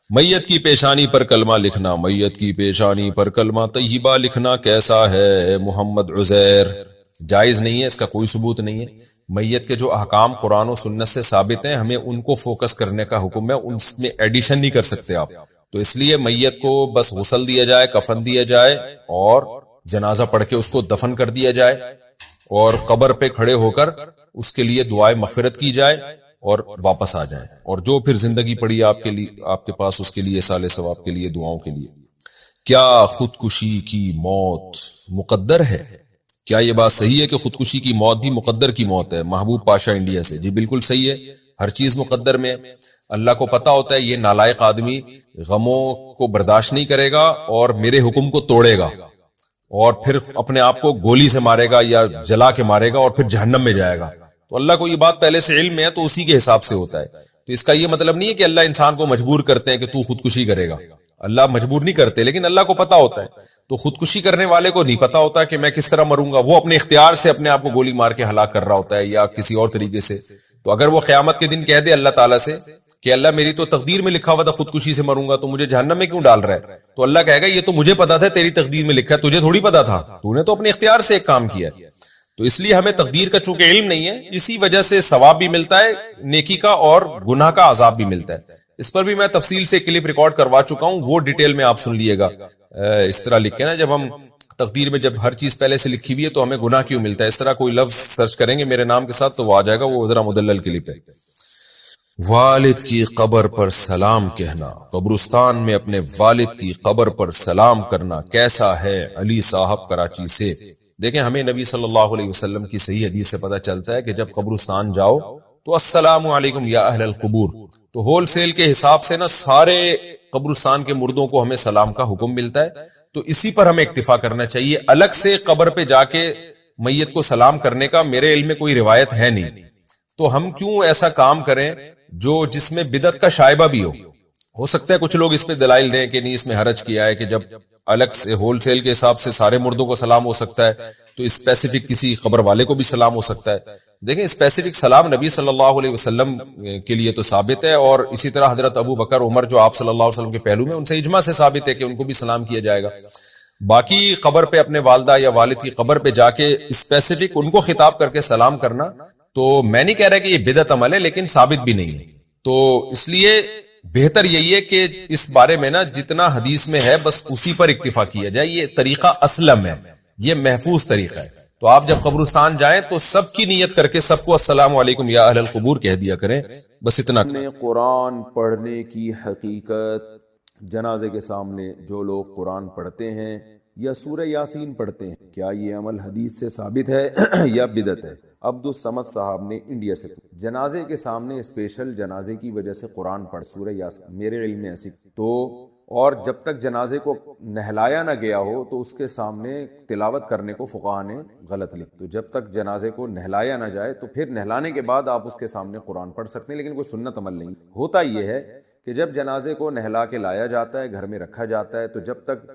میت کی پیشانی پر کلمہ لکھنا، میت کی پیشانی پر کلمہ طیبہ لکھنا کیسا ہے محمد عزیر؟ جائز نہیں ہے، اس کا کوئی ثبوت نہیں ہے۔ میت کے جو احکام قرآن و سنت سے ثابت ہیں، ہمیں ان کو فوکس کرنے کا حکم ہے، ان میں ایڈیشن نہیں کر سکتے آپ۔ تو اس لیے میت کو بس غسل دیا جائے، کفن دیا جائے اور جنازہ پڑھ کے اس کو دفن کر دیا جائے، اور قبر پہ کھڑے ہو کر اس کے لیے دعائے مغفرت کی جائے اور واپس آ جائیں، اور جو پھر زندگی پڑی آپ کے لیے، آپ کے پاس، اس کے لیے سال ثواب کے لیے، دعاؤں کے لیے۔ کیا خودکشی کی موت مقدر ہے؟ کیا یہ بات صحیح ہے کہ خودکشی کی موت بھی مقدر کی موت ہے؟ محبوب پاشا انڈیا سے۔ جی بالکل صحیح ہے، ہر چیز مقدر میں ہے۔ اللہ کو پتا ہوتا ہے یہ نالائق آدمی غموں کو برداشت نہیں کرے گا اور میرے حکم کو توڑے گا، اور پھر اپنے آپ کو گولی سے مارے گا یا جلا کے مارے گا اور پھر جہنم میں جائے گا۔ تو اللہ کو یہ بات پہلے سے علم ہے، تو اسی کے حساب سے ہوتا ہے۔ تو اس کا یہ مطلب نہیں ہے کہ اللہ انسان کو مجبور کرتے ہیں کہ تو خودکشی کرے گا، اللہ مجبور نہیں کرتے، لیکن اللہ کو پتا ہوتا ہے۔ تو خودکشی کرنے والے کو نہیں پتا ہوتا کہ میں کس طرح مروں گا، وہ اپنے اختیار سے اپنے آپ کو گولی مار کے ہلاک کر رہا ہوتا ہے یا کسی اور طریقے سے۔ تو اگر وہ قیامت کے دن کہہ دے اللہ تعالیٰ سے کہ اللہ میری تو تقدیر میں لکھا ہوا تھا خودکشی سے مروں گا، تو مجھے جہنم میں کیوں ڈال رہا ہے؟ تو اللہ کہے گا یہ تو مجھے پتا تھا، تیری تقدیر میں لکھا ہے، تجھے تھوڑی پتا تھا، تو نے تو اپنے اختیار سے ایک کام کیا ہے۔ تو اس لیے ہمیں تقدیر کا چونکہ علم نہیں ہے، اسی وجہ سے ثواب بھی ملتا ہے نیکی کا اور گناہ کا عذاب بھی ملتا ہے۔ اس پر بھی میں تفصیل سے کلپ ریکارڈ کروا چکا ہوں، وہ ڈیٹیل میں آپ سن لیے گا۔ اس طرح لکھے نا، جب ہم تقدیر میں جب ہر چیز پہلے سے لکھی ہوئی ہے تو ہمیں گناہ کیوں ملتا ہے، اس طرح کوئی لفظ سرچ کریں گے میرے نام کے ساتھ تو وہ آ جائے گا، وہ ذرا مدلل کلپ ہے۔ والد کی قبر پر سلام کہنا، قبرستان میں اپنے والد کی قبر پر سلام کرنا کیسا ہے؟ علی صاحب کراچی سے۔ دیکھیں ہمیں نبی صلی اللہ علیہ وسلم کی صحیح حدیث سے پتہ چلتا ہے کہ جب قبرستان جاؤ تو السلام علیکم یا اہل القبور، تو ہول سیل کے حساب سے نا سارے قبرستان کے مردوں کو ہمیں سلام کا حکم ملتا ہے، تو اسی پر ہمیں اکتفا کرنا چاہیے۔ الگ سے قبر پہ جا کے میت کو سلام کرنے کا میرے علم میں کوئی روایت ہے نہیں، تو ہم کیوں ایسا کام کریں جو جس میں بدعت کا شائبہ بھی ہو سکتا ہے کچھ لوگ اس پہ دلائل دیں کہ نہیں اس میں حرج کیا ہے کہ جب الگ سے ہول سیل کے حساب سے سارے مردوں کو سلام ہو سکتا ہے تو اسپیسیفک کسی قبر والے کو بھی سلام ہو سکتا ہے۔ دیکھیں اسپیسیفک سلام نبی صلی اللہ علیہ وسلم کے لیے تو ثابت ہے، اور اسی طرح حضرت ابو بکر عمر جو آپ صلی اللہ علیہ وسلم کے پہلو میں، ان سے اجماع سے ثابت ہے کہ ان کو بھی سلام کیا جائے گا۔ باقی قبر پہ اپنے والدہ یا والد کی قبر پہ جا کے اسپیسیفک ان کو خطاب کر کے سلام کرنا، تو میں نہیں کہہ رہا کہ یہ بدعت عمل ہے، لیکن ثابت بھی نہیں ہے۔ تو اس لیے بہتر یہی ہے کہ اس بارے میں نا جتنا حدیث میں ہے بس اسی پر اکتفا کیا جائے، یہ طریقہ اسلم ہے، یہ محفوظ طریقہ ہے۔ تو آپ جب قبرستان جائیں تو سب کی نیت کر کے سب کو السلام علیکم یا اہل القبور کہہ دیا کریں، بس اتنا۔ قرآن پڑھنے کی حقیقت، جنازے کے سامنے جو لوگ قرآن پڑھتے ہیں یا سورہ یاسین پڑھتے ہیں، کیا یہ عمل حدیث سے ثابت ہے یا بدعت ہے؟ عبد الصمد صاحب نے انڈیا سے۔ جنازے کے سامنے اسپیشل جنازے کی وجہ سے قرآن پڑھ سورہ یاسین، میرے علم میں ایسی تو، اور جب تک جنازے کو نہلایا نہ گیا ہو تو اس کے سامنے تلاوت کرنے کو فقہاء نے غلط لکھا۔ تو جب تک جنازے کو نہلایا نہ جائے تو پھر نہلانے کے بعد آپ اس کے سامنے قرآن پڑھ سکتے ہیں، لیکن کوئی سنت عمل نہیں ہوتا۔ یہ ہے کہ جب جنازے کو نہلا کے لایا جاتا ہے، گھر میں رکھا جاتا ہے، تو جب تک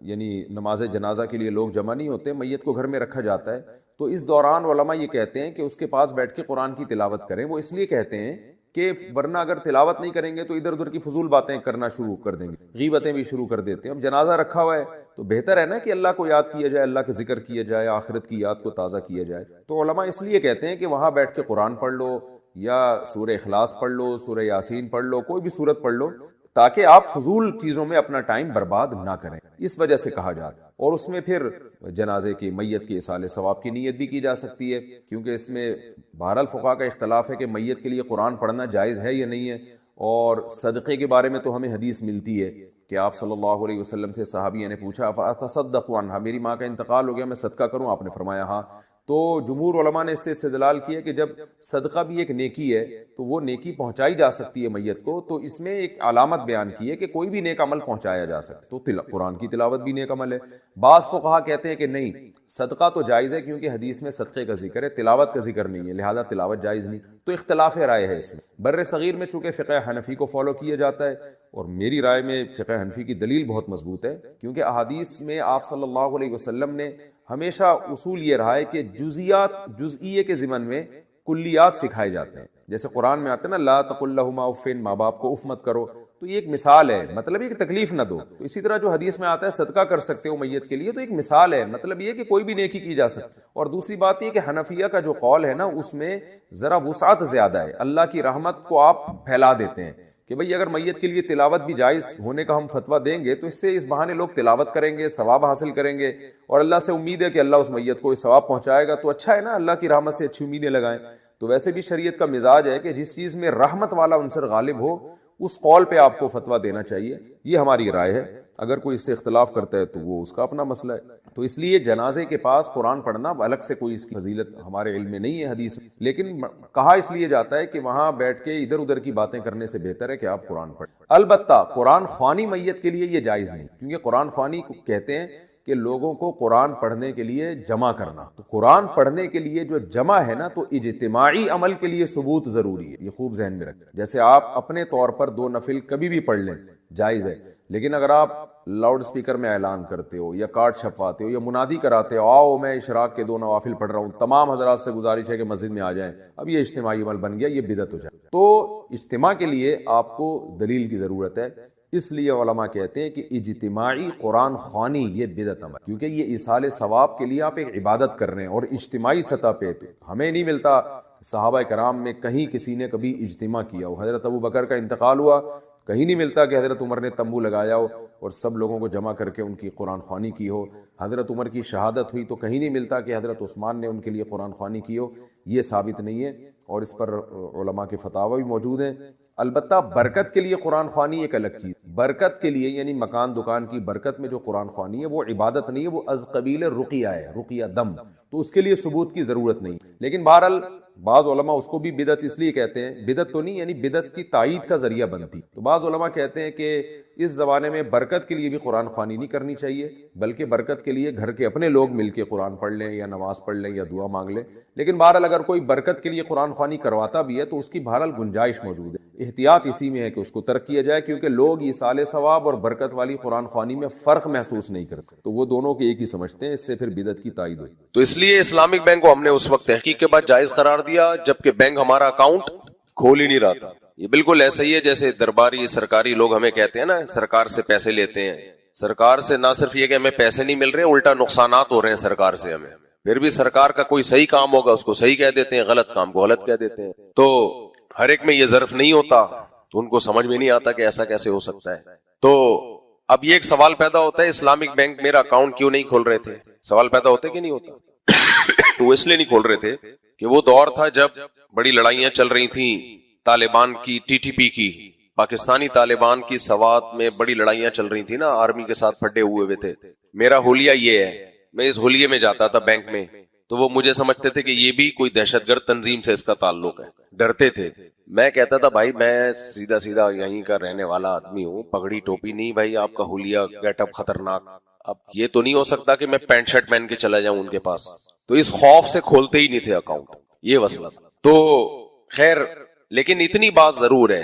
یعنی نماز جنازہ کے لیے لوگ جمع نہیں ہوتے، میت کو گھر میں رکھا جاتا ہے، تو اس دوران علماء یہ کہتے ہیں کہ اس کے پاس بیٹھ کے قرآن کی تلاوت کریں۔ وہ اس لیے کہتے ہیں کہ ورنہ اگر تلاوت نہیں کریں گے تو ادھر ادھر کی فضول باتیں کرنا شروع کر دیں گے، غیبتیں بھی شروع کر دیتے ہیں۔ اب جنازہ رکھا ہوا ہے تو بہتر ہے نا کہ اللہ کو یاد کیا جائے، اللہ کا ذکر کیا جائے، آخرت کی یاد کو تازہ کیا جائے۔ تو علماء اس لیے کہتے ہیں کہ وہاں بیٹھ کے قرآن پڑھ لو یا سورہ اخلاص پڑھ لو، سورہ یاسین پڑھ لو، کوئی بھی سورت پڑھ لو، تاکہ آپ فضول چیزوں میں اپنا ٹائم برباد نہ کریں، اس وجہ سے کہا جاتا ہے۔ اور اس میں پھر جنازے کی میت کی ایصال ثواب کی نیت بھی کی جا سکتی ہے، کیونکہ اس میں بہرحال فقہاء کا اختلاف ہے کہ میت کے لیے قرآن پڑھنا جائز ہے یا نہیں ہے۔ اور صدقے کے بارے میں تو ہمیں حدیث ملتی ہے کہ آپ صلی اللہ علیہ وسلم سے صحابیہ نے پوچھا فاتصدق عنہا، میری ماں کا انتقال ہو گیا، میں صدقہ کروں؟ آپ نے فرمایا ہاں۔ تو جمہور علماء نے اس سے استدلال کیا کہ جب صدقہ بھی ایک نیکی ہے تو وہ نیکی پہنچائی جا سکتی ہے میت کو، تو اس میں ایک علامت بیان کی ہے کہ کوئی بھی نیک عمل پہنچایا جا سکتا، تو قرآن کی تلاوت بھی نیک عمل ہے۔ بعض فقہا کہتے ہیں کہ نہیں، صدقہ تو جائز ہے کیونکہ حدیث میں صدقے کا ذکر ہے، تلاوت کا ذکر نہیں ہے، لہذا تلاوت جائز نہیں۔ تو اختلاف رائے ہے اس میں۔ بر صغیر میں چونکہ فقہ حنفی کو فالو کیا جاتا ہے، اور میری رائے میں فقہ حنفی کی دلیل بہت مضبوط ہے، کیونکہ احادیث میں آپ صلی اللہ علیہ وسلم نے ہمیشہ اصول یہ رہا ہے کہ جزئیے کے ضمن میں کلیات سکھائے جاتے ہیں۔ جیسے قرآن میں آتے ہیں نا لا تقل لہما اف، ماں باپ کو اف مت کرو، تو یہ ایک مثال ہے، مطلب یہ کہ تکلیف نہ دو. تو اسی طرح جو حدیث میں آتا ہے صدقہ کر سکتے ہو میت کے لیے، تو ایک مثال ہے، مطلب یہ کہ کوئی بھی نیکی کی جا سکتی. اور دوسری بات یہ کہ حنفیہ کا جو قول ہے نا اس میں ذرا وسعت زیادہ ہے، اللہ کی رحمت کو آپ پھیلا دیتے ہیں کہ بھئی اگر میت کے لیے تلاوت بھی جائز ہونے کا ہم فتویٰ دیں گے تو اس سے اس بہانے لوگ تلاوت کریں گے، ثواب حاصل کریں گے، اور اللہ سے امید ہے کہ اللہ اس میت کو ثواب پہنچائے گا. تو اچھا ہے نا، اللہ کی رحمت سے اچھی امیدیں لگائیں. تو ویسے بھی شریعت کا مزاج ہے کہ جس چیز میں رحمت والا عنصر غالب ہو اس قول پہ آپ کو فتویٰ دینا چاہیے. یہ ہماری رائے ہے. اگر کوئی اس سے اختلاف کرتا ہے تو وہ اس کا اپنا مسئلہ ہے. تو اس لیے جنازے کے پاس قرآن پڑھنا الگ سے کوئی اس کی فضیلت ہمارے علم میں نہیں ہے حدیث، لیکن کہا اس لیے جاتا ہے کہ وہاں بیٹھ کے ادھر ادھر کی باتیں کرنے سے بہتر ہے کہ آپ قرآن پڑھیں. البتہ قرآن خوانی میت کے لیے یہ جائز نہیں، کیونکہ قرآن خوانی کہتے ہیں کہ لوگوں کو قرآن پڑھنے کے لیے جمع کرنا. تو قرآن پڑھنے کے لیے جو جمع ہے نا تو اجتماعی عمل کے لیے ثبوت ضروری ہے. یہ خوب ذہن میں رکھیں. جیسے آپ اپنے طور پر 2 نفل کبھی بھی پڑھ لیں جائز ہے، لیکن اگر آپ لاؤڈ سپیکر میں اعلان کرتے ہو یا کارڈ چھپواتے ہو یا منادی کراتے ہو آؤ میں اشراق کے 2 نوافل پڑھ رہا ہوں، تمام حضرات سے گزارش ہے کہ مسجد میں آ جائیں، اب یہ اجتماعی عمل بن گیا، یہ بدعت ہو جائے. تو اجتماع کے لیے آپ کو دلیل کی ضرورت ہے. اس لیے علماء کہتے ہیں کہ اجتماعی قرآن خوانی یہ بدعت عمل، کیونکہ یہ ایصال ثواب کے لیے آپ ایک عبادت کر رہے ہیں اور اجتماعی سطح پہ. تو ہمیں نہیں ملتا صحابہ کرام میں کہیں کسی نے کبھی اجتماع کیا ہو. حضرت ابو بکر کا انتقال ہوا، کہیں نہیں ملتا کہ حضرت عمر نے تمبو لگایا ہو اور سب لوگوں کو جمع کر کے ان کی قرآن خوانی کی ہو. حضرت عمر کی شہادت ہوئی تو کہیں نہیں ملتا کہ حضرت عثمان نے ان کے لیے قرآن خوانی کی ہو. یہ ثابت نہیں ہے اور اس پر علماء کے فتاوی بھی موجود ہیں. البتہ برکت کے لیے قرآن خوانی ایک الگ چیز. برکت کے لیے یعنی مکان دکان کی برکت میں جو قرآن خوانی ہے وہ عبادت نہیں ہے، وہ از قبیل رقیہ ہے، رقیہ دم. تو اس کے لیے ثبوت کی ضرورت نہیں. لیکن بہرحال بعض علماء اس کو بھی بدعت اس لیے کہتے ہیں، بدعت تو نہیں یعنی بدعت کی تائید کا ذریعہ بنتی. تو بعض علماء کہتے ہیں کہ اس زمانے میں برکت کے لیے بھی قرآن خوانی نہیں کرنی چاہیے، بلکہ برکت کے لیے گھر کے اپنے لوگ مل کے قرآن پڑھ لیں یا نماز پڑھ لیں یا دعا مانگ لیں. لیکن بہرحال اگر کوئی برکت کے لیے قرآن خوانی کرواتا بھی ہے تو اس کی بہرحال گنجائش موجود ہے. احتیاط اسی میں ہے کہ اس کو ترک کیا جائے، کیونکہ لوگ ایصال ثواب اور برکت والی قرآن خوانی میں فرق محسوس نہیں کرتے، تو وہ دونوں کے ایک ہی سمجھتے ہیں. اس سے پھر بدعت کی تائید ہوئی. تو اس لیے اسلامک بینک کو ہم نے اس وقت تحقیق کے بعد جائز قرار دیا جبکہ بینک ہمارا اکاؤنٹ کھول ہی نہیں رہا تھا. یہ بالکل ایسا ہی ہے جیسے درباری سرکاری لوگ ہمیں کہتے ہیں نا سرکار سے پیسے لیتے ہیں. سرکار سے نہ صرف یہ کہ ہمیں پیسے نہیں مل رہے، الٹا نقصانات ہو رہے ہیں سرکار سے ہمیں. پھر بھی سرکار کا کوئی صحیح کام ہوگا اس کو صحیح کہہ دیتے ہیں، غلط کام کو غلط کہہ دیتے ہیں. تو ہر ایک میں یہ ظرف نہیں ہوتا، تو ان کو سمجھ میں نہیں آتا کہ ایسا کیسے ہو سکتا ہے. تو اب یہ ایک سوال پیدا ہوتا ہے اسلامک بینک میرا اکاؤنٹ کیوں نہیں کھول رہے تھے؟ سوال پیدا ہوتا ہے کہ نہیں ہوتا؟ تو وہ اس لیے نہیں کھول رہے تھے کہ وہ دور تھا جب بڑی لڑائیاں چل رہی تھیں طالبان کی، ٹی ٹی پی کی، پاکستانی طالبان کی سوات میں بڑی لڑائیاں چل رہی تھی نا، آرمی کے ساتھ پھڈے ہوئے تھے. میرا حلیہ یہ ہے، میں اس حلیے میں جاتا تھا بینک میں، تو وہ مجھے سمجھتے تھے کہ یہ بھی کوئی دہشت گرد تنظیم سے اس کا تعلق ہے، ڈرتے تھے. میں کہتا تھا بھائی میں سیدھا سیدھا یہیں کا رہنے والا آدمی ہوں، پگڑی ٹوپی نہیں بھائی، آپ کا حلیہ گیٹ اپ خطرناک. اب یہ تو نہیں ہو سکتا کہ میں پینٹ شرٹ پہن کے چلا جاؤں ان کے پاس. تو اس خوف سے کھولتے ہی نہیں تھے اکاؤنٹ. یہ مسئلہ. تو خیر، لیکن اتنی بات ضرور ہے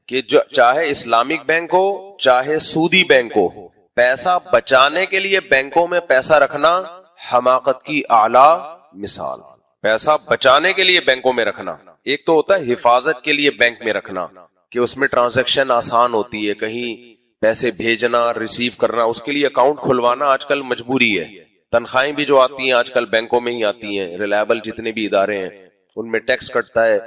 کہ جو چاہے اسلامک بینک ہو چاہے سودی بینک ہو، پیسہ بچانے کے لیے بینکوں میں پیسہ رکھنا حماقت کی اعلیٰ مثال. پیسہ بچانے کے لیے بینکوں میں رکھنا، ایک تو ہوتا ہے حفاظت کے لیے بینک میں رکھنا کہ اس میں ٹرانزیکشن آسان ہوتی ہے، کہیں پیسے بھیجنا ریسیو کرنا، اس کے لیے اکاؤنٹ کھلوانا آج کل مجبوری ہے. تنخواہیں بھی جو آتی ہیں آج کل بینکوں میں ہی آتی ہیں، ریلائبل جتنے بھی ادارے ہیں ان میں ٹیکس کٹتا ہے،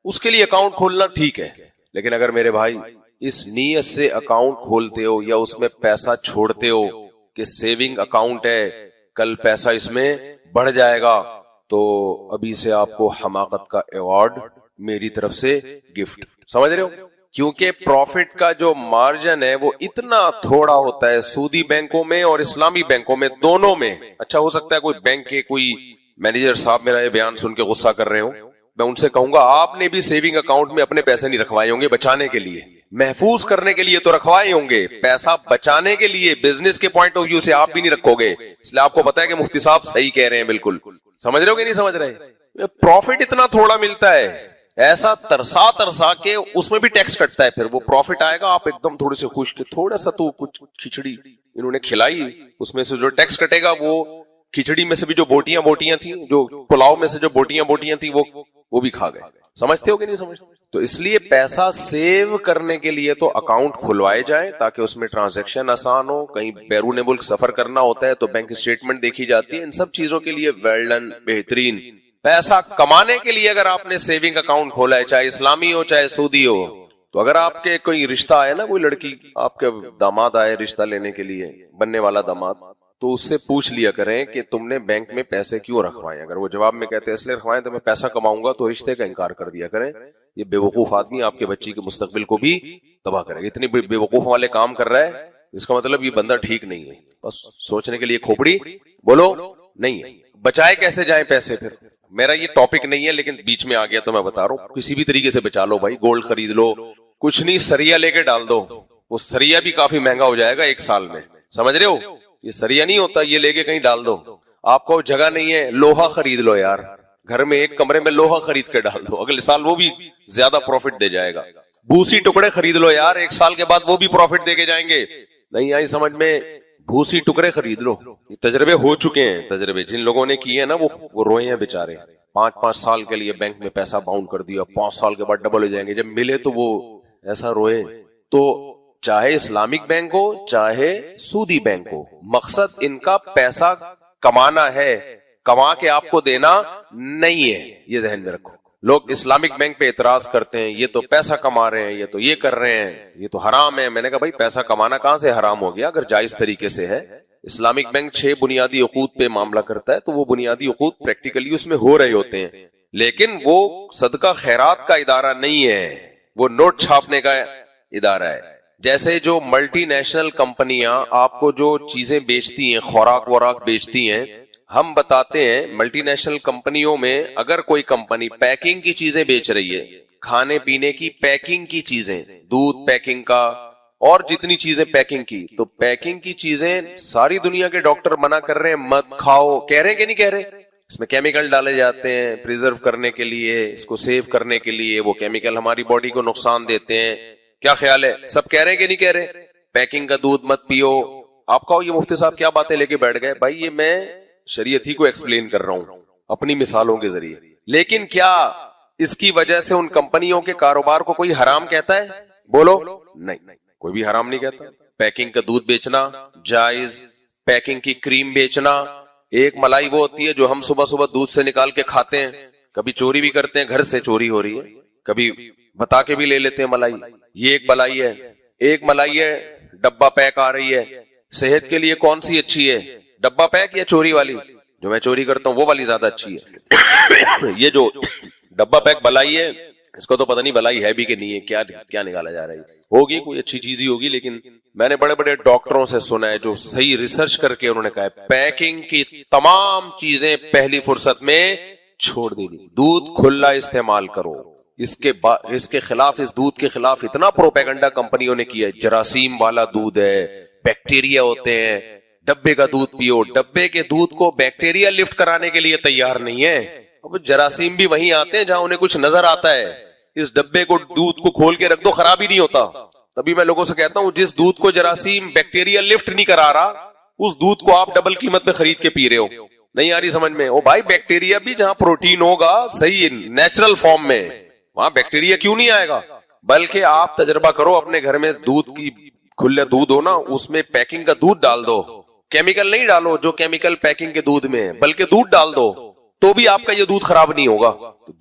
اس کے لیے اکاؤنٹ کھولنا ٹھیک ہے. لیکن اگر میرے بھائی اس نیت سے اکاؤنٹ کھولتے ہو یا اس میں پیسہ چھوڑتے ہو کہ سیونگ اکاؤنٹ ہے کل پیسہ اس میں بڑھ جائے گا، تو ابھی سے آپ کو حماقت کا ایوارڈ میری طرف سے گفٹ. سمجھ رہے ہو؟ کیونکہ پروفٹ کا جو مارجن ہے وہ اتنا تھوڑا ہوتا ہے سودی بینکوں میں اور اسلامی بینکوں میں، دونوں میں. اچھا ہو سکتا ہے کوئی بینک کے کوئی مینیجر صاحب میرا یہ بیان سن کے غصہ کر رہے ہوں، میں ان سے کہوں گا آپ نے بھی سیونگ اکاؤنٹ میں اپنے پیسے نہیں رکھوائے ہوں گے بچانے کے لیے، محفوظ کرنے کے لیے تو رکھوائے ہوں گے، پیسہ بچانے کے لیے بزنس کے پوائنٹ آف ویو سے آپ بھی نہیں رکھو گے. اس لیے آپ کو پتا ہے کہ مفتی صاحب صحیح کہہ رہے ہیں بالکل. سمجھ رہے ہو کہ نہیں سمجھ رہے؟ پروفٹ اتنا تھوڑا ملتا ہے، ایسا ترسا کے اس میں بھی ٹیکس کٹتا ہے. پھر وہ پروفٹ آئے گا آپ ایک دم تھوڑے سے خوش کہ تھوڑا سا تو کچھ کھچڑی انہوں نے کھلائی، اس میں سے جو ٹیکس کٹے گا وہ کھچڑی میں سے بھی جو بوٹیاں بوٹیاں تھیں, جو پلاؤ میں سے جو بوٹیاں بوٹیاں تھیں وہ بھی کھا گئے. سمجھتے ہو کہ نہیں سمجھتے؟ تو اس لیے پیسہ سیو کرنے کے لیے تو اکاؤنٹ کھلوائے جائیں تاکہ اس میں ٹرانزیکشن آسان ہو. کہیں بیرون ملک سفر کرنا ہوتا ہے تو بینک اسٹیٹمنٹ دیکھی جاتی ہے. ان سب چیزوں کے لیے ویل ڈن, بہترین. پیسہ کمانے کے لیے اگر آپ نے سیونگ اکاؤنٹ کھولا ہے, چاہے اسلامی ہو چاہے سودی ہو, تو اگر آپ کے کوئی رشتہ آئے نا, کوئی لڑکی آپ کے داماد آئے رشتہ لینے کے لیے, بننے والا داماد, تو اس سے پوچھ لیا کریں کہ تم نے بینک میں پیسے کیوں رکھوائے. اگر وہ جواب میں کہتے ہیں اس لیے رکھوائے تو میں پیسہ کماؤں گا, تو رشتے کا انکار کر دیا کریں. یہ بے وقوف آدمی آپ کے بچی کے مستقبل کو بھی تباہ کرے گا. اتنی بے وقوف والے کام کر رہا ہے, اس کا مطلب یہ بندہ ٹھیک نہیں ہے. بس سوچنے کے لیے کھوپڑی بولو نہیں ہے. بچائے کیسے جائیں پیسے؟ پھر میرا یہ ٹاپک نہیں ہے لیکن بیچ میں آ گیا تو میں بتا رہا ہوں. کسی بھی طریقے سے بچا لو بھائی. گولڈ خرید لو, کچھ نہیں سریا لے کے ڈال دو. وہ سریا بھی کافی مہنگا ہو جائے گا 1 سال میں, سمجھ رہے ہو؟ یہ سریا نہیں ہوتا, یہ لے کے کہیں ڈال دو. آپ کو جگہ نہیں ہے, لوہا خرید لو یار, گھر میں ایک کمرے میں لوہا خرید کے ڈال دو, اگلے سال وہ بھی زیادہ پروفٹ دے جائے گا. بھوسی ٹکڑے خرید لو یار, 1 سال کے بعد وہ بھی پروفٹ دے کے جائیں گے. نہیں آئی سمجھ میں؟ بھوسی ٹکڑے خرید لو. تجربے ہو چکے ہیں, تجربے جن لوگوں نے کیے ہیں نا وہ روئے ہیں بےچارے. 5 سال کے لیے بینک میں پیسہ باؤنڈ کر دیا, 5 سال کے بعد ڈبل ہو جائیں گے, جب ملے تو وہ ایسا روئے. تو چاہے اسلامک بینک ہو چاہے سودی بینک ہو, مقصد ان کا پیسہ کمانا ہے, کما کے آپ کو دینا نہیں ہے. یہ ذہن میں رکھو. لوگ اسلامک بینک پہ اعتراض کرتے ہیں, یہ تو پیسہ کما رہے ہیں, یہ تو یہ کر رہے ہیں, یہ تو حرام ہے. میں نے کہا بھائی پیسہ کمانا کہاں سے حرام ہو گیا؟ اگر جائز طریقے سے ہے. اسلامک بینک 6 بنیادی عقود پہ معاملہ کرتا ہے, تو وہ بنیادی عقود پریکٹیکلی اس میں ہو رہے ہوتے ہیں, لیکن وہ صدقہ خیرات کا ادارہ نہیں ہے, وہ نوٹ چھاپنے کا ادارہ ہے. جیسے جو ملٹی نیشنل کمپنیاں آپ کو جو چیزیں بیچتی ہیں, خوراک وراک بیچتی ہیں, ہم بتاتے ہیں ملٹی نیشنل کمپنیوں میں اگر کوئی کمپنی پیکنگ کی چیزیں بیچ رہی ہے, کھانے پینے کی پیکنگ کی چیزیں, دودھ پیکنگ کا اور جتنی چیزیں پیکنگ کی, تو پیکنگ کی چیزیں ساری دنیا کے ڈاکٹر منع کر رہے ہیں مت کھاؤ. کہہ رہے ہیں کہ نہیں کہہ رہے؟ اس میں کیمیکل ڈالے جاتے ہیں پریزرو کرنے کے لیے, اس کو سیو کرنے کے لیے. وہ کیمیکل ہماری باڈی کو نقصان دیتے ہیں. کیا خیال ہے؟ سب کہہ رہے ہیں کہ نہیں کہہ رہے؟ پیکنگ کا دودھ مت پیو. آپ کہو یہ مفتی صاحب کیا باتیں لے کے بیٹھ گئے. بھائی یہ میں شریعت ہی کو ایکسپلین کر رہا ہوں اپنی مثالوں کے ذریعے. لیکن کیا اس کی وجہ سے ان کمپنیوں کے کاروبار کو کوئی حرام کہتا ہے؟ بولو نہیں, کوئی بھی حرام نہیں کہتا. پیکنگ کا دودھ بیچنا جائز, پیکنگ کی کریم بیچنا. ایک ملائی وہ ہوتی ہے جو ہم صبح صبح دودھ سے نکال کے کھاتے ہیں, کبھی چوری بھی کرتے ہیں, گھر سے چوری ہو رہی ہے, کبھی بتا کے بھی لے لیتے ہیں ملائی. یہ ایک ملائی ہے. ایک ملائی ہے ڈبہ پیک آ رہی ہے. صحت کے لیے کون سی اچھی ہے, ڈبہ پیک یا چوری والی؟ جو میں چوری کرتا ہوں وہ والی زیادہ اچھی ہے. یہ جو ڈبہ پیک بلائی ہے, اس کو تو پتہ نہیں بلائی ہے بھی کہ نہیں ہے, کیا نکالا جا رہا ہے. ہوگی کوئی اچھی چیز ہی ہوگی, لیکن میں نے بڑے بڑے ڈاکٹروں سے سنا ہے جو صحیح ریسرچ کر کے انہوں نے کہا ہے پیکنگ کی تمام چیزیں پہلی فرصت میں چھوڑ دینی. دودھ کھلا استعمال کرو. اس کے خلاف, اس دودھ کے خلاف اتنا پروپیگنڈا کمپنیوں نے کیا ہے. جراثیم والا دودھ ہے, بیکٹیریا ہوتے ہیں, ڈبے کا دودھ پیو. ڈبے کے دودھ کو بیکٹیریا لفٹ کرانے کے لیے تیار نہیں ہے. اب جراثیم بھی وہیں آتے ہیں جہاں انہیں کچھ نظر آتا ہے. اس ڈبے کو دودھ کو کھول کے رکھ دو, خراب ہی نہیں ہوتا. تبھی میں لوگوں سے کہتا ہوں جس دودھ کو جراثیم بیکٹیریا لفٹ نہیں کرا رہا, اس دودھ کو آپ ڈبل قیمت پہ خرید کے پی رہے ہو. نہیں آ رہی سمجھ میں؟ او بھائی بیکٹیریا بھی جہاں پروٹین ہوگا صحیح نیچرل فارم میں, وہاں بیکٹیریا کیوں نہیں آئے گا؟ بلکہ آپ تجربہ کرو اپنے گھر میں, دودھ کی کھلے دودھ ہو نا, اس میں پیکنگ کا دودھ ڈال دو. کیمیکل نہیں ڈالو جو کیمیکل پیکنگ کے دودھ میں ہے, بلکہ دودھ ڈال دو, تو بھی آپ کا یہ دودھ خراب نہیں ہوگا.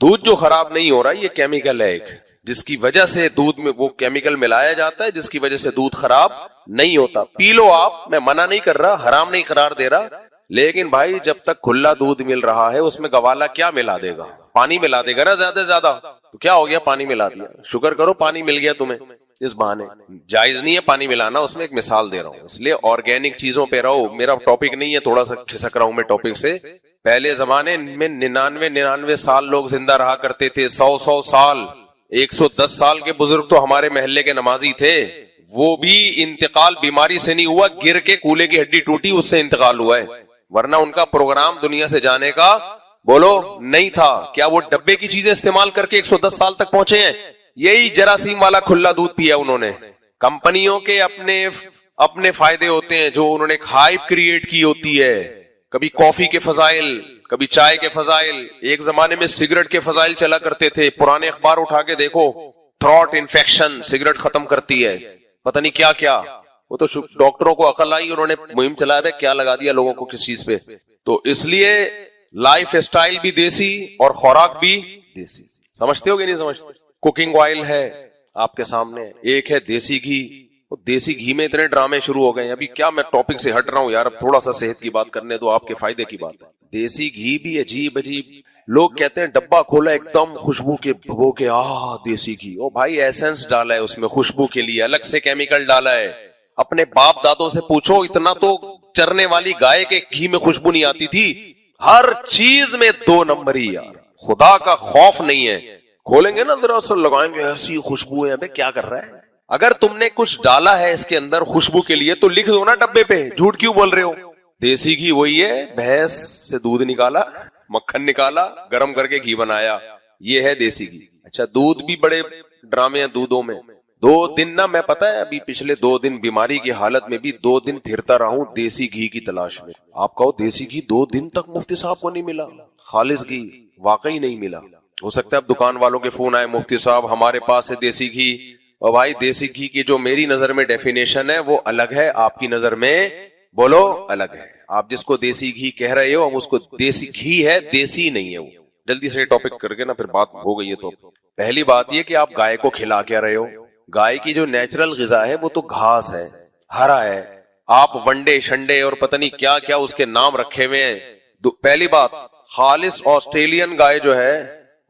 دودھ جو خراب نہیں ہو رہا یہ کیمیکل ہے ایک, جس کی وجہ سے دودھ میں وہ کیمیکل ملایا جاتا ہے, جس کی وجہ سے دودھ خراب نہیں ہوتا. پی لو آپ, میں منع نہیں کر رہا, حرام نہیں قرار دے رہا, لیکن بھائی جب تک کھلا دودھ مل رہا ہے اس میں گوالا کیا ملا دے گا؟ پانی ملا دے گا نا زیادہ سے زیادہ. تو کیا ہو گیا, پانی ملا دیا. شکر کرو پانی مل گیا تمہیں. اس بہانے جائز نہیں ہے پانی ملانا, اس میں ایک مثال دے رہا ہوں. اس لیے آرگینک چیزوں پہ رہو. میرا ٹاپک نہیں ہے, تھوڑا سا کھسک رہا ہوں میں ٹاپک سے. پہلے زمانے میں 99 سال لوگ زندہ رہا کرتے تھے, 100 سال, 110 سال کے بزرگ تو ہمارے محلے کے نمازی تھے. وہ بھی انتقال بیماری سے نہیں ہوا, گر کے کولے کی ہڈی ٹوٹی اس سے انتقال ہوا ہے, ورنہ ان کا پروگرام دنیا سے جانے کا بولو نہیں تھا. کیا وہ ڈبے کی چیزیں استعمال کر کے 110 سال تک پہنچے ہیں؟ یہی جراثیم والا کھلا دودھ پیا انہوں نے. کمپنیوں کے اپنے فائدے ہوتے ہیں جو انہوں نے ایک ہائپ کریٹ کی ہوتی ہے. کبھی کافی کے فضائل، کبھی چائے کے فضائل. ایک زمانے میں سگریٹ کے فضائل چلا کرتے تھے. پرانے اخبار اٹھا کے دیکھو، تھروٹ انفیکشن سگریٹ ختم کرتی ہے، پتہ نہیں کیا کیا. وہ تو ڈاکٹروں کو عقل آئی، انہوں نے مہم چلا رہے کیا لگا دیا لوگوں کو کس چیز پہ. تو اس لیے لائف اسٹائل بھی دیسی اور خوراک بھی دیسی. سمجھتے ہو کہ نہیں سمجھتے؟ کوکنگ آئل ہے آپ کے سامنے، ایک ہے دیسی گھی. دیسی گھی میں اتنے ڈرامے شروع ہو گئے ہیں. ابھی کیا میں ٹاپک سے ہٹ رہا ہوں یار، اب تھوڑا سا صحت کی بات کرنے دو، آپ کے فائدے کی بات ہے. دیسی گھی بھی عجیب عجیب لوگ کہتے ہیں ڈبہ کھولا ایک دم خوشبو کے بھگو کے دیسی گھی. او بھائی ایسنس ڈالا ہے اس میں خوشبو کے لیے، الگ سے کیمیکل ڈالا ہے. اپنے باپ دادوں سے پوچھو، اتنا تو چرنے والی گائے کے گھی میں خوشبو نہیں آتی تھی. ہر چیز میں 2 نمبر ہی یار، خدا کا خوف نہیں ہے. کھولیں گے نا دراصل لگائیں گے ایسی خوشبو ہے، ابے کیا کر رہا ہے. اگر تم نے کچھ ڈالا ہے اس کے اندر خوشبو کے لیے تو لکھ دو نا ڈبے پہ، جھوٹ کیوں بول رہے ہو. دیسی گھی وہی ہے، بھینس سے دودھ نکالا، مکھن نکالا، گرم کر کے گھی بنایا، یہ ہے دیسی گھی. اچھا دودھ بھی بڑے ڈرامے ہیں دودھوں میں. 2 دن نا میں پتا ہے ابھی پچھلے 2 دن بیماری کی حالت میں بھی 2 دن پھرتا رہا ہوں دیسی گھی کی تلاش میں. آپ کہو دیسی گھی 2 دن تک مفتی صاحب کو نہیں ملا؟ خالص گھی واقعی نہیں ملا. ہو سکتا ہے اب دکان والوں کے فون آئے، مفتی صاحب ہمارے پاس ہے دیسی گھی. اور بھائی دیسی گھی کی جو میری نظر میں ڈیفینیشن ہے وہ الگ ہے، آپ کی نظر میں بولو الگ ہے. آپ جس کو دیسی گھی کہہ رہے ہو ہم اس کو دیسی گھی ہے، دیسی نہیں ہے وہ. جلدی سے ٹاپک کر کے نا پھر بات ہو گئی ہے. تو پہلی بات یہ کہ آپ گائے کو کھلا کیا رہے ہو. گائے کی جو نیچرل غذا ہے وہ تو گھاس ہے، ہرا ہے. آپ ونڈے شنڈے اور پتہ نہیں کیا کیا اس کے نام رکھے ہوئے ہیں. پہلی بات خالص آسٹریلین گائے جو ہے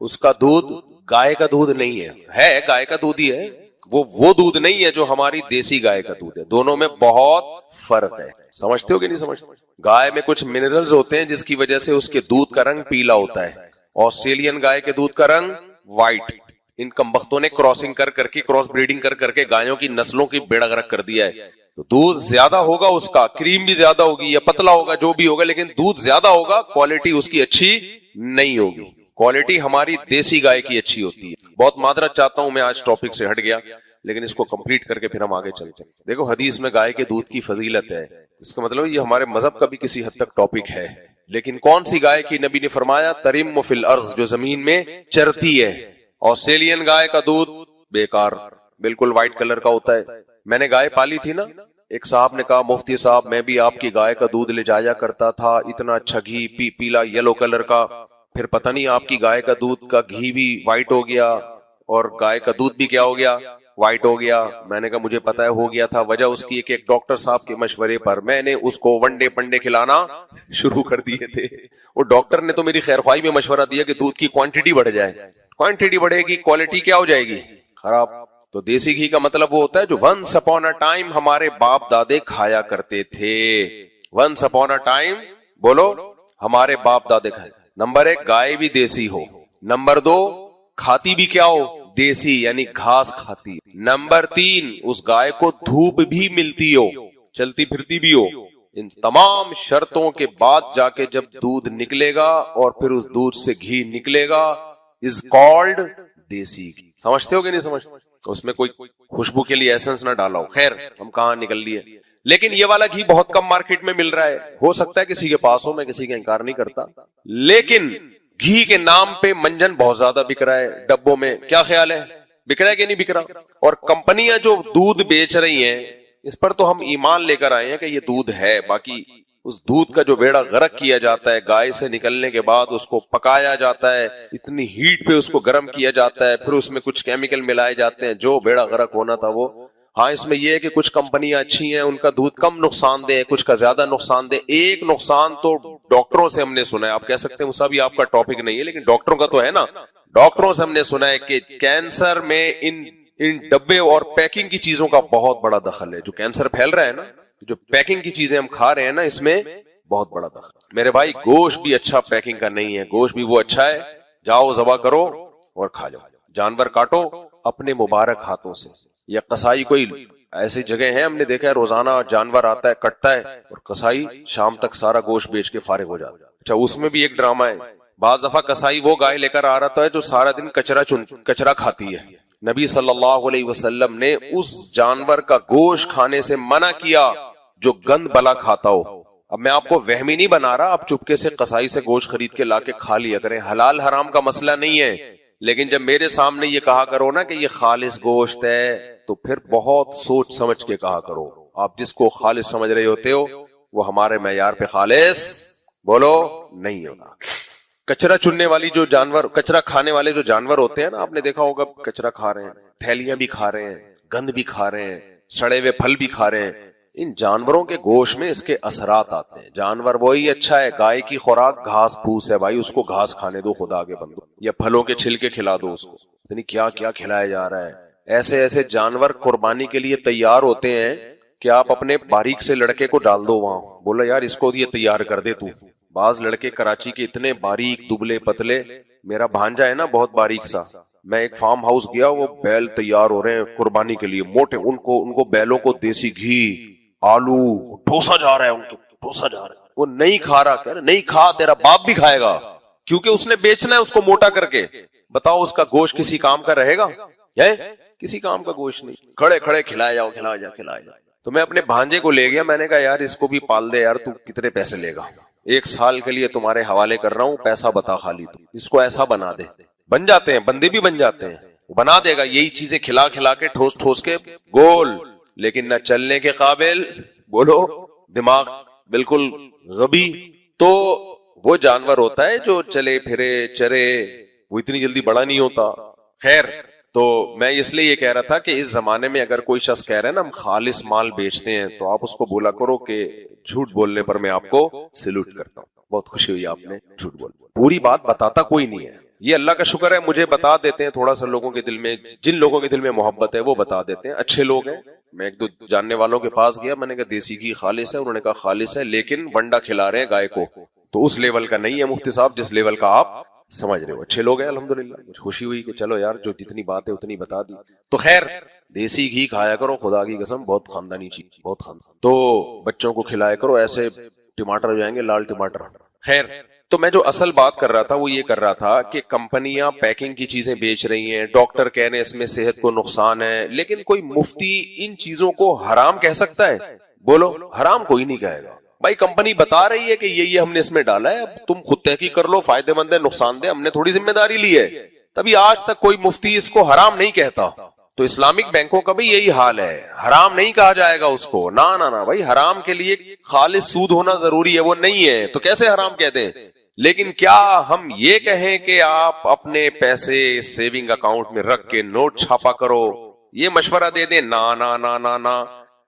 اس کا دودھ گائے کا دودھ نہیں ہے گائے کا دودھ ہی ہے. وہ دودھ نہیں ہے جو ہماری دیسی گائے کا دودھ ہے. دونوں میں بہت فرق ہے. سمجھتے ہو کہ نہیں سمجھتے؟ گائے میں کچھ منرلز ہوتے ہیں جس کی وجہ سے اس کے دودھ کا رنگ پیلا ہوتا ہے. آسٹریلین گائے کے دودھ کا رنگ وائٹ. ان کمبختوں نے کراسنگ کر کے کراس بریڈنگ کر کے گایوں کی نسلوں کی بیڑا غرق کر دیا ہے. تو دودھ زیادہ ہوگا اس کا، کریم بھی زیادہ ہوگی یا پتلا ہوگا جو بھی ہوگا، لیکن دودھ زیادہ ہوگا، کوالٹی اس کی اچھی نہیں ہوگی. کوالٹی ہماری دیسی گائے کی اچھی ہوتی ہے. بہت معذرت چاہتا ہوں میں آج ٹاپک سے ہٹ گیا، لیکن اس کو کمپلیٹ کر کے پھر ہم آگے چلتے ہیں. دیکھو حدیث میں گائے کے دودھ کی فضیلت ہے، اس کا مطلب یہ ہمارے مذہب کا بھی کسی حد تک ٹاپک ہے. لیکن کون سی گائے کی نبی نے فرمایا ترم فی الارض، جو زمین میں چرتی ہے. آسٹریلین گائے کا دودھ بیکار، بالکل وائٹ کلر کا ہوتا ہے. میں نے گائے پالی تھی نا، ایک صاحب نے کہا مفتی صاحب میں بھی آپ کی گائے کا دودھ لے جایا کرتا تھا، اتنا اچھا گھی پیلا یلو کلر کا. پھر پتہ نہیں آپ کی گائے کا دودھ کا گھی بھی وائٹ ہو گیا اور گائے کا دودھ بھی کیا ہو گیا، وائٹ ہو گیا. میں نے کہا مجھے پتا ہے ہو گیا تھا. وجہ اس کی ایک ڈاکٹر صاحب کے مشورے پر میں نے اس کو ونڈے پنڈے کھلانا شروع کر دیے تھے. وہ ڈاکٹر نے تو میری خیر خواہی میں مشورہ دیا کہ دودھ کی کوانٹٹی بڑھ جائے. کوانٹٹی بڑھے گی کوالٹی کیا ہو جائے گی؟ خراب. تو دیسی گھی کا مطلب وہ ہوتا ہے جو ونس اپون اے ٹائم ہمارے باپ دادے کھایا کرتے تھے. ونس اپون اے ٹائم بولو ہمارے باپ دادے کھائے. نمبر 1 گائے بھی دیسی ہو. نمبر 2 کھاتی بھی کیا ہو، دیسی یعنی گھاس کھاتی. نمبر 3 اس گائے کو دھوپ بھی ملتی ہو، چلتی پھرتی بھی ہو. ان تمام شرطوں کے بعد جا کے جب دودھ نکلے گا اور پھر اس دودھ سے گھی نکلے گا از کالڈ دیسی گھی. سمجھتے ہو کہ نہیں سمجھتے؟ اس میں کوئی خوشبو کے لیے ایسنس نہ ڈالا ہو. خیر ہم کہاں نکل لیے. لیکن یہ والا گھی بہت کم مارکیٹ میں مل رہا ہے. ہو سکتا ہے کسی کے پاس ہو، میں کسی کا انکار نہیں کرتا، لیکن گھی کے نام پہ منجن بہت زیادہ بک رہا ہے ڈبوں میں. کیا خیال ہے، بک رہا ہے کہ نہیں بک رہا؟ اور کمپنیاں جو دودھ بیچ رہی ہیں اس پر تو ہم ایمان لے کر آئے ہیں کہ یہ دودھ ہے. باقی اس دودھ کا جو بیڑا غرق کیا جاتا ہے، گائے سے نکلنے کے بعد اس کو پکایا جاتا ہے، اتنی ہیٹ پہ اس کو گرم کیا جاتا ہے، پھر اس میں کچھ کیمیکل ملائے جاتے ہیں، جو بیڑا غرق ہونا تھا وہ. ہاں اس میں یہ ہے کہ کچھ کمپنیاں اچھی ہیں، ان کا دودھ کم نقصان دہ ہے، کچھ کا زیادہ نقصان دہ. ایک نقصان تو ڈاکٹروں سے ہم نے سنا ہے، آپ کہہ سکتے ہیں وہ بھی آپ کا ٹاپک نہیں ہے لیکن ڈاکٹروں کا تو ہے نا. ڈاکٹروں سے ہم نے سنا ہے کہ کینسر میں ان ڈبے اور پیکنگ کی چیزوں کا بہت بڑا دخل ہے. جو کینسر پھیل رہا ہے نا، جو پیکنگ کی چیزیں ہم کھا رہے ہیں نا، اس میں بہت بڑا دخل. میرے بھائی گوشت بھی اچھا پیکنگ کا نہیں ہے، گوشت بھی وہ اچھا ہے جاؤ ذبح کرو اور کھا جاؤ. جانور کاٹو اپنے مبارک ہاتھوں سے. یا قصائی کوئی ایسی جگہ ہیں ہم نے دیکھا ہے روزانہ جانور آتا ہے کٹتا ہے اور قصائی شام تک سارا گوشت بیچ کے فارغ ہو جاتا ہے. اچھا اس میں بھی ایک ڈرامہ ہے. بعض دفعہ قصائی وہ گائے لے کر آ رہا ہے جو سارا دن کچرا کھاتی ہے. نبی صلی اللہ علیہ وسلم نے اس جانور کا گوشت کھانے سے منع کیا جو گند بلا کھاتا ہو. اب میں آپ کو وہمی نہیں بنا رہا, آپ چپکے سے قصائی سے گوشت خرید کے لا کے کھا لیا کریں, حلال حرام کا مسئلہ نہیں ہے, لیکن جب میرے سامنے یہ کہا کرو نا کہ یہ خالص گوشت ہے, تو پھر بہت سوچ سمجھ کے کہا کرو. آپ جس کو خالص سمجھ رہے ہوتے ہو وہ ہمارے معیار پہ خالص بولو نہیں ہوگا. کچرا چننے والی جو جانور, کچرا کھانے والے جو جانور ہوتے ہیں نا, آپ نے دیکھا ہوگا کچرا کھا رہے ہیں, تھیلیاں بھی کھا رہے ہیں, گند بھی کھا رہے ہیں, سڑے ہوئے پھل بھی کھا رہے ہیں. ان جانوروں کے گوشت میں اس کے اثرات آتے ہیں. جانور وہی اچھا ہے, گائے کی خوراک گھاس پھوس ہے بھائی, اس کو گھاس کھانے دو خدا کے بندو, یا پھلوں کے چھلکے کھلا دو اس کو. اتنی کیا کیا کھلایا جا رہا ہے. ایسے ایسے جانور قربانی کے لیے تیار ہوتے ہیں کہ آپ اپنے باریک سے لڑکے کو ڈال دو وہاں, بولو یار اس کو یہ تیار کر دے تو. بعض لڑکے کراچی کے اتنے باریک دبلے پتلے, میرا بھانجا ہے نا بہت باریک سا, میں ایک فارم ہاؤس گیا, وہ بیل تیار ہو رہے ہیں قربانی کے لیے موٹے, ان کو بیلوں کو دیسی گھی آلو ٹھوسا جا رہا ہے, ان کو ٹھوسا جا رہا ہے. وہ نہیں کھا رہا, کہہ رہے نہیں کھا, تیرا باپ بھی کھائے گا, کیونکہ اس نے بیچنا ہے اس کو موٹا کر کے. بتاؤ اس کا گوشت کسی کام کا رہے گا؟ کسی کام کا گوشت نہیں. کھڑے کھڑے کھلایا جاؤ کھلایا جاؤ کھلایا جاؤ. تو میں اپنے بھانجے کو لے گیا, میں نے کہا یار اس کو بھی پال دے یار, تو کتنے پیسے لے گا؟ 1 سال کے لیے تمہارے حوالے کر رہا ہوں, پیسہ بتا خالی, تو اس کو ایسا بنا دے. بن جاتے ہیں بندے بھی بن جاتے ہیں, بنا دے گا یہی چیزیں کھلا کھلا کے ٹھوس ٹھوس کے گول, لیکن نہ چلنے کے قابل, بولو دماغ بالکل غبی. تو وہ جانور ہوتا ہے جو چلے پھرے چرے, وہ اتنی جلدی بڑا نہیں ہوتا. خیر, تو میں اس لیے یہ کہہ رہا تھا کہ اس زمانے میں اگر کوئی شخص کہہ رہا ہے نا ہم خالص مال بیچتے ہیں, تو آپ اس کو بولا کرو کہ جھوٹ بولنے پر میں آپ کو سلوٹ کرتا ہوں. بہت خوشی ہوئی آپ نے جھوٹ بول, پوری بات بتاتا کوئی نہیں ہے. یہ اللہ کا شکر ہے, مجھے بتا دیتے ہیں تھوڑا سا لوگوں کے دل میں, جن لوگوں کے دل میں محبت ہے وہ بتا دیتے ہیں, اچھے لوگ ہیں. میں ایک دو جاننے والوں کے پاس گیا, میں نے کہا دیسی گھی خالص ہے, انہوں نے کہا خالص ہے, لیکن ونڈا کھلا رہے ہیں گائے کو, تو اس لیول کا نہیں ہے مفتی صاحب جس لیول کا آپ سمجھ رہے ہو. اچھے لوگ ہیں الحمدللہ. مجھے خوشی ہوئی کہ چلو یار جو جتنی بات ہے اتنی بتا دی. تو خیر, دیسی گھی کھایا کرو, خدا کی قسم بہت خاندانی چیز, بہت خاندان. تو بچوں کو کھلایا کرو, ایسے ٹماٹر ہو جائیں گے لال ٹماٹر. خیر, تو میں جو اصل بات کر رہا تھا وہ یہ کر رہا تھا کہ کمپنیاں پیکنگ کی چیزیں بیچ رہی ہیں, ڈاکٹر کہہ رہے ہیں اس میں صحت کو نقصان ہے, لیکن کوئی مفتی ان چیزوں کو حرام کہہ سکتا ہے؟ بولو, حرام کوئی نہیں کہے گا بھائی. کمپنی بتا رہی ہے کہ یہ ہم نے اس میں ڈالا ہے, اب تم خود تحقیق کر لو, فائدے مند ہے نقصان دہ, ہم نے تھوڑی ذمہ داری لی ہے. تبھی آج تک کوئی مفتی اس کو حرام نہیں کہتا. تو اسلامک بینکوں کا بھی یہی حال ہے, حرام نہیں کہا جائے گا اس کو. نا بھائی, حرام کے لیے خالص سود ہونا ضروری ہے, وہ نہیں ہے تو کیسے حرام کہہ دیں. لیکن کیا ہم یہ کہیں کہ آپ اپنے پیسے سیونگ اکاؤنٹ میں رکھ کے نوٹ چھاپا کرو, یہ مشورہ دے دیں؟ نا نا نا نا نا.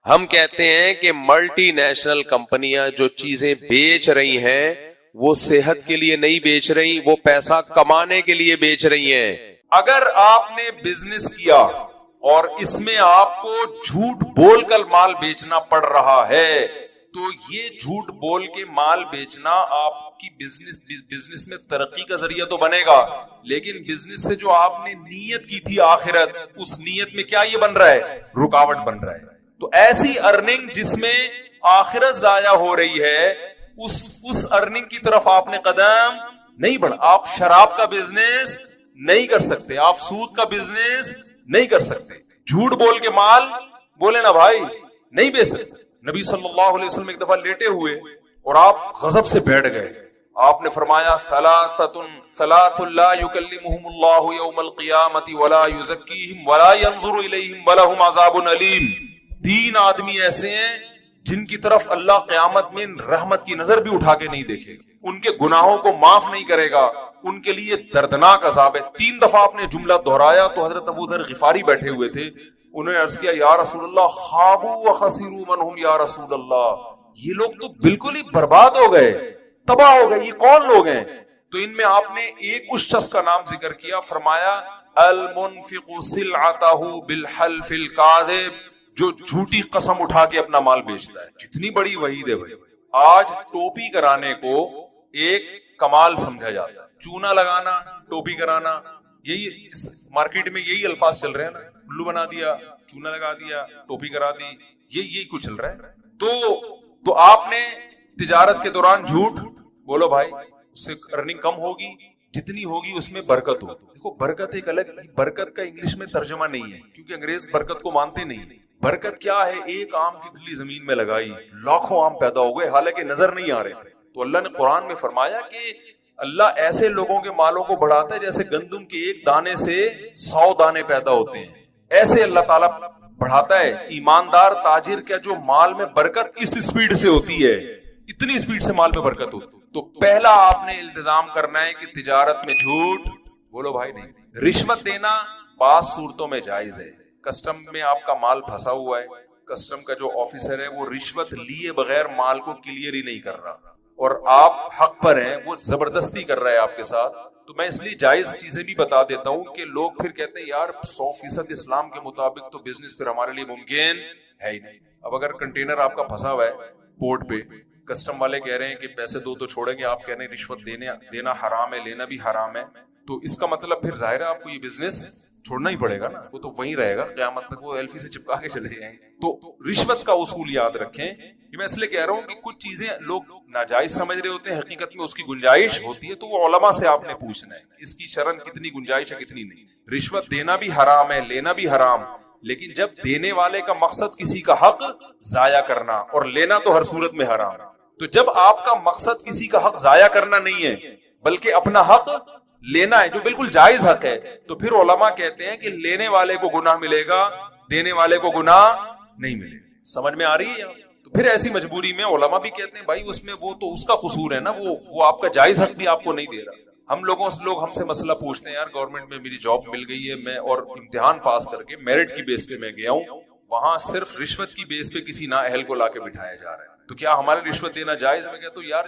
ہم کہتے ہیں کہ ملٹی نیشنل کمپنیاں جو چیزیں بیچ رہی ہیں وہ صحت کے لیے نہیں بیچ رہی, وہ پیسہ کمانے کے لیے بیچ رہی ہیں. اگر آپ نے بزنس کیا اور اس میں آپ کو جھوٹ بول کر مال بیچنا پڑ رہا ہے, تو یہ جھوٹ بول کے مال بیچنا آپ کی بزنس میں ترقی کا ذریعہ تو بنے گا, لیکن بزنس سے جو آپ نے نیت کی تھی آخرت, اس نیت میں کیا یہ بن رہا ہے؟ رکاوٹ بن رہا ہے. تو ایسی ارننگ جس میں آخرت ضائع ہو رہی ہے, اس ارننگ کی طرف آپ نے قدم نہیں بڑھا. آپ شراب کا بزنس نہیں کر سکتے, آپ سود کا بزنس نہیں کر سکتے, جھوٹ بول کے مال بولے نا بھائی نہیں بیچ سکتے. نبی صلی اللہ علیہ وسلم ایک دفعہ لیٹے ہوئے اور آپ غضب سے بیٹھ گئے. آپ نے فرمایا ثلاث لا یکلمہم اللہ یوم القیامت ولا یزکیہم ولا ینظر الیہم ولہم عذاب علیم. 3 آدمی ایسے ہیں جن کی طرف اللہ قیامت میں رحمت کی نظر بھی اٹھا کے نہیں دیکھے گا, ان کے گناہوں کو معاف نہیں کرے گا, ان کے لیے دردناک عذاب ہے. 3 دفعہ آپ نے جملہ دہرایا تو حضرت ابو ذر غفاری بیٹھے ہوئے تھے, انہوں نے عرض کیا یا رسول اللہ خابوا وخسروا من هم یا رسول اللہ, یہ لوگ تو بالکل ہی برباد ہو گئے, تباہ ہو گئے, یہ کون لوگ ہیں؟ تو ان میں آپ نے ایک اس شخص کا نام ذکر کیا, فرمایا المنفق سلعتہ بالحلف الکاذب, جو جھوٹی قسم اٹھا کے اپنا مال بیچتا ہے. کتنی بڑی وعید ہے بھائی. آج ٹوپی کرانے کو ایک کمال سمجھا جاتا ہے, چونا لگانا, ٹوپی کرانا, یہی مارکیٹ میں یہی الفاظ چل رہے ہیں نا, الو بنا دیا, چونا لگا دیا, ٹوپی کرا دی, یہی کچھ چل رہا ہے. تو آپ نے تجارت کے دوران جھوٹ بولو بھائی, اس سے ارننگ کم ہوگی, جتنی ہوگی اس میں برکت ہوگی. دیکھو برکت ایک الگ, برکت کا انگلش میں ترجمہ نہیں ہے کیونکہ انگریز برکت کو مانتے نہیں, برکت کیا ہے؟ ایک آم کی کلی زمین میں لگائی، لاکھوں آم پیدا ہو گئے، حالانکہ نظر نہیں آ رہے تھے. تو اللہ نے قرآن میں فرمایا کہ اللہ ایسے لوگوں کے مالوں کو بڑھاتا ہے جیسے گندم کے ایک دانے سے 100 دانے پیدا ہوتے ہیں. ایسے اللہ تعالیٰ بڑھاتا ہے. ایماندار تاجر کا جو مال میں برکت اس سپیڈ سے ہوتی ہے، اتنی سپیڈ سے مال میں برکت ہوتی. تو پہلا آپ نے التزام کرنا ہے کہ تجارت میں جھوٹ بولو بھائی نہیں. رشوت دینا بعض صورتوں میں جائز ہے. کسٹم میں آپ کا مال پھنسا ہوا ہے، کسٹم کا جو آفیسر ہے وہ رشوت لیے بغیر مال کو کلیئر ہی نہیں کر رہا اور آپ حق پر ہیں، وہ زبردستی کر رہا ہے آپ کے ساتھ. تو میں اس لیے جائز چیزیں بھی بتا دیتا ہوں کہ لوگ پھر کہتے ہیں یار 100% اسلام کے مطابق تو بزنس پھر ہمارے لیے ممکن ہے ہی نہیں. اب اگر کنٹینر آپ کا پھنسا ہوا ہے پورٹ پہ، کسٹم والے کہہ رہے ہیں کہ پیسے دو تو چھوڑیں گے، آپ کہہ رہے ہیں رشوت دینا حرام ہے، لینا بھی حرام ہے، تو اس کا مطلب پھر ظاہر ہے آپ کو یہ بزنس چھوڑنا ہی پڑے گا نا. وہ تو وہیں رہے گا قیامت تک، وہ ایلفی سے چپکا کے چلے جائیں گے. تو رشوت کا اصول یاد رکھیں. یہ میں اس لیے کہہ رہا ہوں کہ کچھ چیزیں لوگ ناجائز سمجھ رہے ہوتے ہیں، حقیقت میں اس کی گنجائش ہوتی ہے، تو وہ علماء سے آپ نے پوچھنا ہے اس کی شرعن کتنی گنجائش ہے کتنی نہیں. رشوت دینا بھی حرام ہے، لینا بھی حرام، لیکن جب دینے والے کا مقصد کسی کا حق ضائع کرنا اور لینا تو ہر صورت میں حرام. تو جب آپ کا مقصد کسی کا حق ضائع کرنا نہیں ہے بلکہ اپنا حق لینا ہے جو بالکل جائز حق ہے، تو پھر علماء کہتے ہیں کہ لینے والے کو گناہ ملے گا، دینے والے کو گناہ نہیں ملے گا. سمجھ میں آ رہی ہے؟ تو پھر ایسی مجبوری میں علماء بھی کہتے ہیں بھائی اس میں وہ تو اس کا قصور ہے نا، وہ آپ کا جائز حق بھی آپ کو نہیں دے رہا. لوگ ہم سے مسئلہ پوچھتے ہیں، یار گورنمنٹ میں میری جاب مل گئی ہے، میں اور امتحان پاس کر کے میرٹ کی بیس پہ میں گیا ہوں، وہاں صرف رشوت کی بیس پہ کسی نااہل کو لا کے بٹھایا جا رہا ہے، تو کیا ہمارے رشوت دینا جائز؟ میں کہتا ہوں یار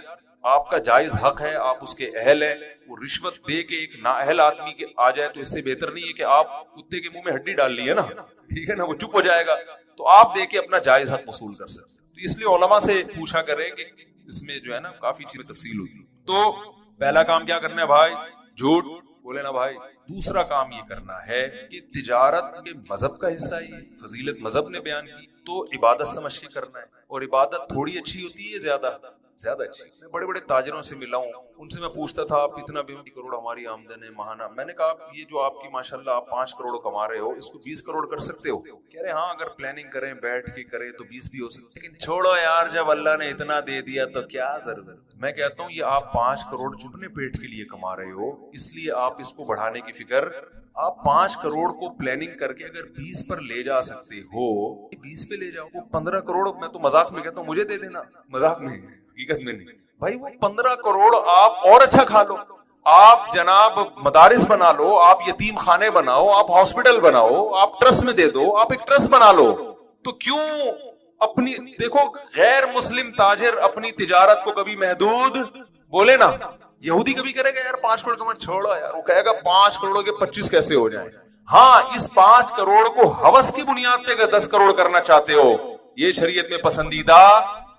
آپ کا جائز حق ہے، آپ اس کے اہل ہیں. وہ رشوت دے کے ایک نااہل آدمی کے آ جائے تو اس سے بہتر نہیں ہے کہ آپ کتے کے منہ میں ہڈی ڈال لی ہے نا، ٹھیک ہے نا، وہ چپ ہو جائے گا. تو آپ دے کے اپنا جائز حق وصول کر سکتے. تو اس لیے علماء سے پوچھا کریں کہ اس میں جو ہے نا کافی چیزیں تفصیل ہوتی. تو پہلا کام کیا کرنا ہے بھائی؟ جھوٹ بولے نا بھائی. دوسرا کام یہ کرنا ہے کہ تجارت کے مذہب کا حصہ ہے، فضیلت مذہب نے بیان کی، تو عبادت سمجھ کے کرنا ہے. اور عبادت تھوڑی اچھی ہوتی ہے زیادہ اچھی. میں بڑے بڑے تاجروں سے ملا ہوں، ان سے میں پوچھتا تھا آپ اتنا 20 کروڑ ہماری آمدن ہے ماہانہ. میں نے کہا یہ جو آپ کی ماشاءاللہ آپ 5 کروڑ کما رہے ہو، اس کو 20 کروڑ کر سکتے ہو؟ کہہ رہے ہاں اگر پلاننگ کریں بیٹھ کے کریں تو 20 بھی ہو سکتے، لیکن چھوڑو یار جب اللہ نے اتنا دے دیا تو کیا ضرورت. میں کہتا ہوں یہ آپ 5 کروڑ چپنے پیٹ کے لیے کما رہے ہو، اس لیے آپ اس کو بڑھانے کی فکر، آپ 5 کروڑ کو پلاننگ کر کے اگر 20 پر لے جا سکتے ہو 20 پہ لے جاؤ. وہ 15 کروڑ میں تو مذاق میں کہتا ہوں مجھے دے دینا، مذاق میں حقیقت میں نہیں بھائی. وہ 15 کروڑ آپ اور اچھا کھا لو، آپ جناب مدارس بنا لو، آپ یتیم خانے بناؤ، آپ ہاسپٹل بناؤ، آپ ٹرسٹ میں دے دو، آپ ایک ٹرسٹ بنا لو. تو کیوں اپنی دیکھو غیر مسلم تاجر اپنی تجارت کو کبھی محدود بولے نا. یہودی کبھی کرے گا یار 5 کروڑ کما چھوڑا یار، وہ کہے گا 5 کروڑ کے 25 کیسے ہو جائیں. ہاں اس 5 کروڑ کو ہوس کی بنیاد پہ اگر 10 کروڑ کرنا چاہتے ہو یہ شریعت میں پسندیدہ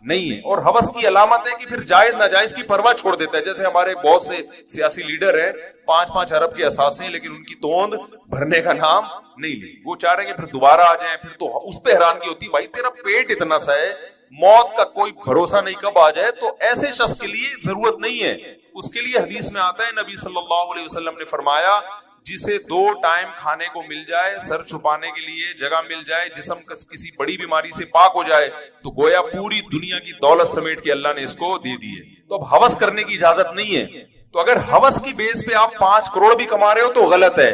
نہیں ہے. اور ہوس کی علامت ہے کہ پھر جائز ناجائز کی پرواہ چھوڑ دیتا ہے. جیسے ہمارے بہت سے سیاسی لیڈر ہیں 5-5 ارب کے اثاثے ہیں لیکن ان کی توند بھرنے کا نام نہیں لی. وہ چاہ رہے ہیں کہ پھر دوبارہ آ جائیں، پھر تو اس پہ حیرانگی ہوتی بھائی تیرا پیٹ اتنا سا ہے، موت کا کوئی بھروسہ نہیں کب آ جائے. تو ایسے شخص کے لیے ضرورت نہیں ہے. اس کے لیے حدیث میں آتا ہے نبی صلی اللہ علیہ وسلم نے فرمایا جسے 2 ٹائم کھانے کو مل جائے، سر چھپانے کے لیے جگہ مل جائے، جسم کسی بڑی بیماری سے پاک ہو جائے، تو گویا پوری دنیا کی دولت سمیٹ کے اللہ نے اس کو دے دی ہے. تو اب ہوس کرنے کی اجازت نہیں ہے. تو اگر ہوس کی بیس پہ آپ 5 کروڑ بھی کما رہے ہو تو غلط ہے،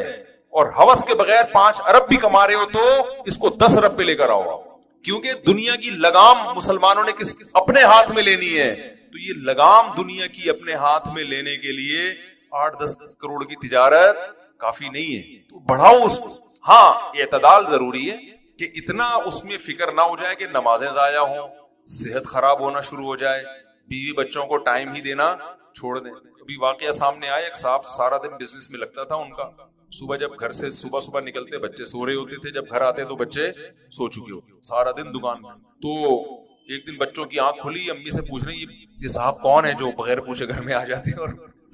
اور ہوس کے بغیر 5 ارب بھی کما رہے ہو تو اس کو 10 ارب پہ لے کر آؤ. کیونکہ دنیا کی لگام مسلمانوں نے اپنے ہاتھ میں لینی ہے. تو یہ لگام دنیا کی اپنے ہاتھ میں لینے کے لیے 8-10 کروڑ کی تجارت کافی نہیں ہے. تو بڑھاؤ اس کو. ہاں اعتدال ضروری ہے کہ اتنا اس میں فکر نہ ہو جائے کہ نمازیں ضائع ہوں، صحت خراب ہونا شروع ہو جائے، بیوی بچوں کو ٹائم ہی دینا چھوڑ دیں. ابھی واقعہ سامنے آیا، ایک صاحب سارا دن بزنس میں لگتا تھا ان کا. صبح جب گھر سے صبح نکلتے بچے سو رہے ہوتے تھے، جب گھر آتے تو بچے سو چکے ہوتے، سارا دن دکان میں. تو ایک دن بچوں کی آنکھ کھلی، امی سے پوچھ رہے یہ صاحب کون ہے جو بغیر پوچھے گھر میں آ جاتے ہیں. اور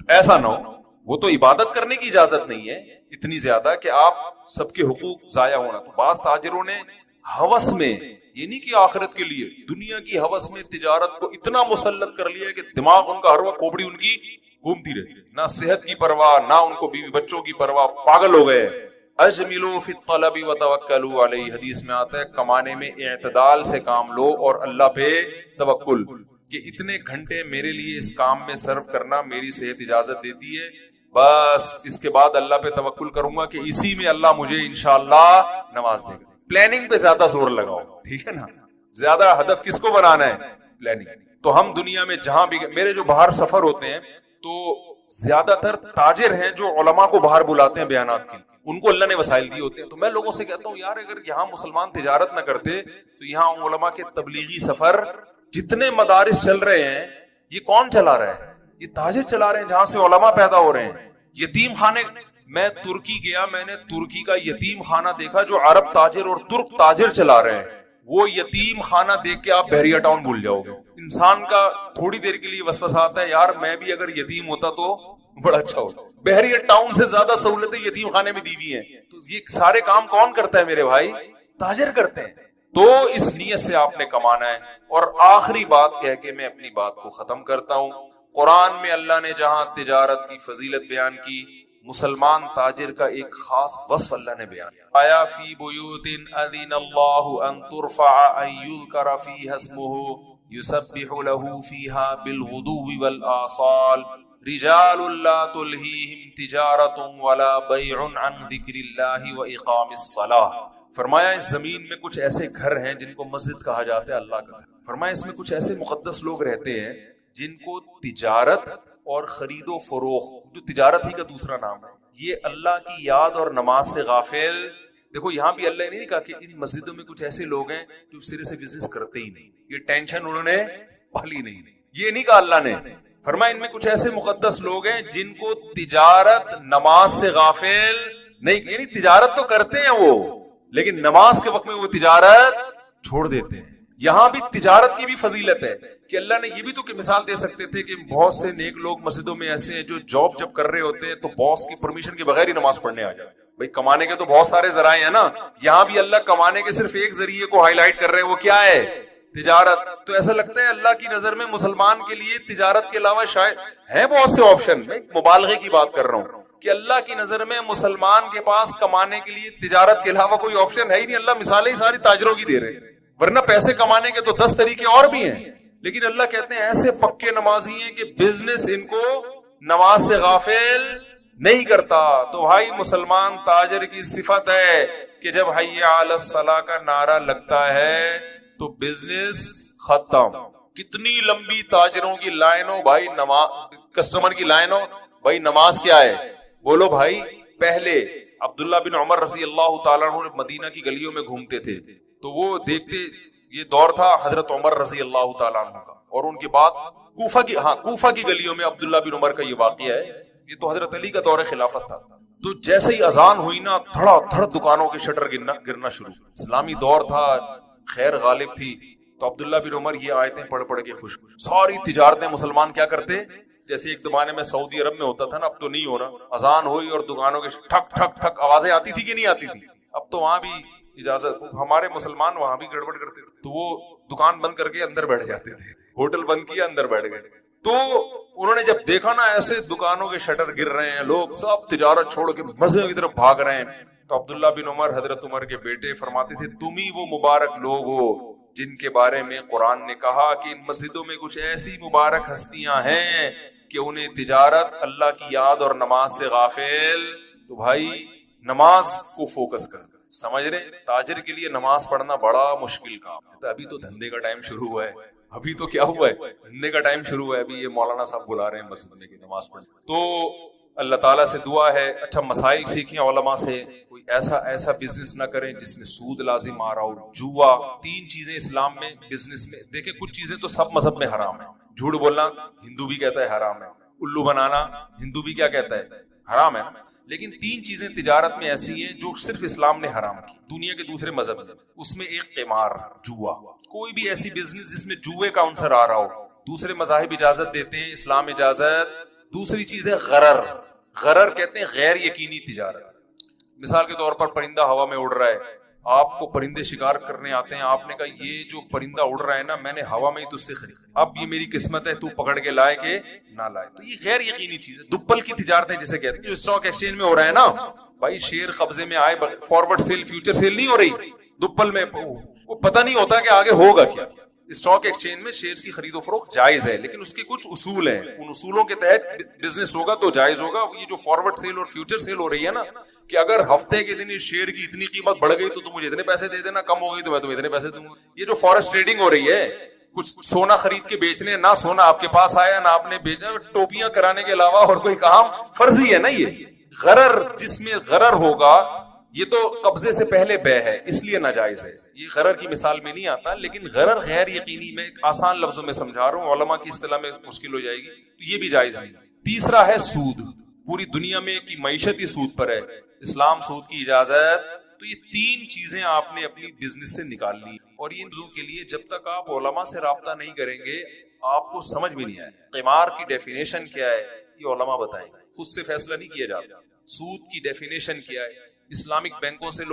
ایسا نہ ہو، وہ تو عبادت کرنے کی اجازت نہیں ہے اتنی زیادہ کہ آپ سب کے حقوق ضائع ہونا. تو بعض تاجروں نے ہوس میں، یہ نہیں کہ آخرت کے لیے، دنیا کی ہوس میں تجارت کو اتنا مسلط کر لیا کہ دماغ ان کا ہر وقت کھوپڑی ان کی گھومتی رہتی، نہ صحت کی پرواہ، نہ ان کو بیوی بچوں کی پرواہ، پاگل ہو گئے. اجملوا فی الطلب وتوکلوا علیہ، حدیث میں آتا ہے کمانے میں اعتدال سے کام لو اور اللہ پہ توکل، کہ اتنے گھنٹے میرے لیے اس کام میں صرف کرنا میری صحت اجازت دیتی ہے، بس اس کے بعد اللہ پہ توکل کروں گا کہ اسی میں اللہ مجھے انشاءاللہ نواز دے گا۔ پلاننگ پہ زیادہ زور لگاؤ، ٹھیک ہے نا، زیادہ ہدف کس کو بنانا ہے؟ پلاننگ۔ تو ہم دنیا میں جہاں بھی، میرے جو باہر سفر ہوتے ہیں تو زیادہ تر تاجر ہیں جو علماء کو باہر بلاتے ہیں بیانات کے لیے، ان کو اللہ نے وسائل دیے ہوتے ہیں، تو میں لوگوں سے کہتا ہوں یار اگر یہاں مسلمان تجارت نہ کرتے تو یہاں علماء کے تبلیغی سفر، جتنے مدارس چل رہے ہیں یہ کون چلا رہا ہے؟ یہ تاجر چلا رہے ہیں جہاں سے علماء پیدا ہو رہے ہیں۔ یتیم خانے، میں ترکی گیا، میں نے ترکی کا یتیم خانہ دیکھا جو عرب تاجر اور ترک تاجر چلا رہے ہیں۔ وہ یتیم خانہ دیکھ کے آپ بحریہ ٹاؤن بھول جاؤ گے۔ انسان کا تھوڑی دیر کے لیے وسوسہ آتا ہے یار میں بھی اگر یتیم ہوتا تو بڑا اچھا ہوتا۔ بحریہ ٹاؤن سے زیادہ سہولتیں یتیم خانے میں دی ہوئی ہیں، تو یہ سارے کام کون کرتا ہے میرے بھائی؟ تاجر کرتے ہیں۔ تو اس نیت سے آپ نے کمانا ہے۔ اور آخری بات کہہ کے میں اپنی بات کو ختم کرتا ہوں، قرآن میں اللہ نے جہاں تجارت کی فضیلت بیان کی، مسلمان تاجر کا ایک خاص وصف اللہ نے بیان کیا، آیا فی بیوت اذن اللہ ان ترفع ان یذکر فیہا اسمہ یسبح لہ فیہا بالغدو والآصال رجال لا تلہیہم تجارت ولا بیع عن ذکر اللہ واقام الصلاۃ۔ فرمایا اس زمین میں کچھ ایسے گھر ہیں جن کو مسجد کہا جاتا ہے، اللہ کا گھر۔ فرمایا اس میں کچھ ایسے مقدس لوگ رہتے ہیں جن کو تجارت اور خرید و فروخت، جو تجارت ہی کا دوسرا نام ہے، یہ اللہ کی یاد اور نماز سے غافل۔ دیکھو یہاں بھی اللہ نے نہیں کہا کہ ان مسجدوں میں کچھ ایسے لوگ ہیں جو سرے سے بزنس کرتے ہی نہیں، یہ ٹینشن انہوں نے پالی نہیں، یہ نہیں کہا اللہ نے۔ فرمایا ان میں کچھ ایسے مقدس لوگ ہیں جن کو تجارت نماز سے غافل نہیں، یعنی تجارت تو کرتے ہیں وہ لیکن نماز کے وقت میں وہ تجارت چھوڑ دیتے ہیں۔ یہاں بھی تجارت کی بھی فضیلت ہے کہ اللہ نے یہ بھی تو کہ مثال دے سکتے تھے کہ بہت سے نیک لوگ مسجدوں میں ایسے ہیں جو جاب جب کر رہے ہوتے ہیں تو باس کی پرمیشن کے بغیر ہی نماز پڑھنے آ جائے۔ بھائی کمانے کے تو بہت سارے ذرائع ہیں نا، یہاں بھی اللہ کمانے کے صرف ایک ذریعے کو ہائی لائٹ کر رہے ہیں، وہ کیا ہے؟ تجارت۔ تو ایسا لگتا ہے اللہ کی نظر میں مسلمان کے لیے تجارت کے علاوہ شاید ہیں بہت سے آپشن۔ میں مبالغے کی بات کر رہا ہوں کہ اللہ کی نظر میں مسلمان کے پاس کمانے کے لیے تجارت کے علاوہ کوئی آپشن ہے ہی نہیں۔ اللہ مثالیں ہی ساری تاجروں کی دے رہے ہیں، ورنہ پیسے کمانے کے تو 10 طریقے اور بھی ہیں، لیکن اللہ کہتے ہیں ایسے پکے نمازی ہیں کہ بزنس ان کو نماز سے غافل نہیں کرتا۔ تو بھائی مسلمان تاجر کی صفت ہے کہ جب حی علی الصلاۃ کا نعرہ لگتا ہے تو بزنس ختم۔ کتنی لمبی تاجروں کی لائنوں بھائی، نماز کسٹمر کی لائنوں، بھائی نماز کیا ہے؟ بولو بھائی۔ پہلے عبداللہ بن عمر رضی اللہ تعالیٰ عنہ مدینہ کی گلیوں میں گھومتے تھے تو وہ دیکھتے، یہ دور تھا حضرت عمر رضی اللہ تعالیٰ عنہ کا، اور ان کے بعد کوفہ کی گلیوں میں عبداللہ بن عمر کا یہ واقعہ ہے، یہ تو حضرت علی کا دور خلافت تھا۔ تو جیسے ہی اذان ہوئی نا دھڑا دھڑ دکانوں کے شٹر گرنا شروع، اسلامی دور تھا، خیر غالب تھی، تو عبداللہ بن عمر یہ آیتیں پڑھ کے خوش، ساری تجارتیں مسلمان کیا کرتے، جیسے ایک زمانے میں سعودی عرب میں ہوتا تھا نا، اب تو نہیں ہو رہا، اذان ہوئی اور دکانوں کے ٹھک ٹھک ٹھک آوازیں آتی تھی کہ نہیں آتی تھی؟ اب تو وہاں بھی اجازت، ہمارے مسلمان وہاں بھی گڑبڑ کرتے تھے تو وہ دکان بند کر کے اندر بیٹھ جاتے تھے، ہوٹل بند کیا اندر بیٹھ گئے۔ تو انہوں نے جب دیکھا نا ایسے دکانوں کے شٹر گر رہے ہیں، لوگ سب تجارت چھوڑ کے مسجد کی طرف بھاگ رہے ہیں، تو عبداللہ بن عمر حضرت عمر کے بیٹے فرماتے تھے تم ہی وہ مبارک لوگ ہو جن کے بارے میں قرآن نے کہا کہ ان مسجدوں میں کچھ ایسی مبارک ہستیاں ہیں کہ انہیں تجارت اللہ کی یاد اور نماز سے غافل۔ تو بھائی نماز کو فوکس کر، سمجھ رہے، تاجر کے لیے نماز پڑھنا بڑا مشکل کام ہے۔ ابھی تو دھندے کا ٹائم شروع ہوا ہے، ابھی تو کیا ہوا ہے، دھندے کا ٹائم شروع ہے، ابھی یہ مولانا صاحب بلا رہے ہیں مسجد میں کہ نماز پڑھیں۔ تو اللہ تعالیٰ سے دعا ہے اچھا مسائل سیکھیں علماء سے، کوئی ایسا بزنس نہ کریں جس میں سود لازم آ رہا ہو، جوا۔ 3 چیزیں اسلام میں بزنس میں، دیکھیں کچھ چیزیں تو سب مذہب میں حرام ہے، جھوٹ بولنا ہندو بھی کہتا ہے حرام ہے، الو بنانا ہندو بھی کیا کہتا ہے، حرام ہے، لیکن 3 چیزیں تجارت میں ایسی ہیں جو صرف اسلام نے حرام کی، دنیا کے دوسرے مذہب میں، اس میں ایک قمار، جوا، کوئی بھی ایسی بزنس جس میں جوئے کا عنصر آ رہا ہو، دوسرے مذاہب اجازت دیتے ہیں، اسلام اجازت۔ دوسری چیز ہے غرر، غرر کہتے ہیں غیر یقینی تجارت۔ مثال کے طور پر پرندہ ہوا میں اڑ رہا ہے، آپ کو پرندے شکار کرنے آتے ہیں، آپ نے کہا یہ جو پرندہ اڑ رہا ہے نا میں نے ہوا میں ہی تجھ سے خرید، اب یہ میری قسمت ہے تو پکڑ کے لائے کہ نہ لائے، تو یہ غیر یقینی چیز ہے۔ دپل کی تجارت ہے جسے کہتے ہیں، جو اسٹاک ایکسچینج میں ہو رہا ہے نا، بھائی شیئر قبضے میں آئے، فارورڈ سیل فیوچر سیل نہیں ہو رہی دوپل میں، وہ پتہ نہیں ہوتا کہ آگے ہوگا کیا. اسٹاک ایکسچینج میں شیئرز کی خرید و فروخت جائز ہے، لیکن اس کے کچھ اصول ہیں، ان اصولوں کے تحت بزنس ہوگا تو جائز ہوگا. یہ جو فارورڈ سیل اور فیوچر سیل ہو رہی ہے نا، کہ اگر ہفتے کے دن اس شیئر کی اتنی قیمت بڑھ گئی تو تم مجھے اتنے پیسے دے دینا، کم ہو گئی تو میں تمہیں اتنے پیسے دوں گا. یہ جو فارکس ٹریڈنگ ہو رہی ہے، کچھ سونا خرید کے بیچنے، نہ سونا آپ کے پاس آیا نہ آپ نے بیچا، ٹوپیاں کرانے کے علاوہ اور کوئی کام فرضی ہے نا. یہ غرر، جس میں غرر ہوگا یہ تو قبضے سے پہلے بے ہے، اس لیے ناجائز ہے. یہ غرر کی مثال میں نہیں آتا، لیکن غرر غیر یقینی میں آسان لفظوں میں سمجھا رہا ہوں، علماء کی اصطلاح میں مشکل ہو جائے گی، تو یہ بھی جائز نہیں. تیسرا ہے سود. پوری دنیا میں کی معیشت ہی سود پر ہے، اسلام سود کی اجازت. تو یہ تین چیزیں آپ نے اپنی بزنس سے نکال لی، اور ان چیزوں کے لیے جب تک آپ علماء سے رابطہ نہیں کریں گے آپ کو سمجھ بھی نہیں آئے. قمار کی ڈیفینیشن کیا ہے یہ علماء بتائیں گے، خود سے فیصلہ نہیں کیا جاتا. سود کی ڈیفینیشن کیا ہے، اسلامک بینکوں سے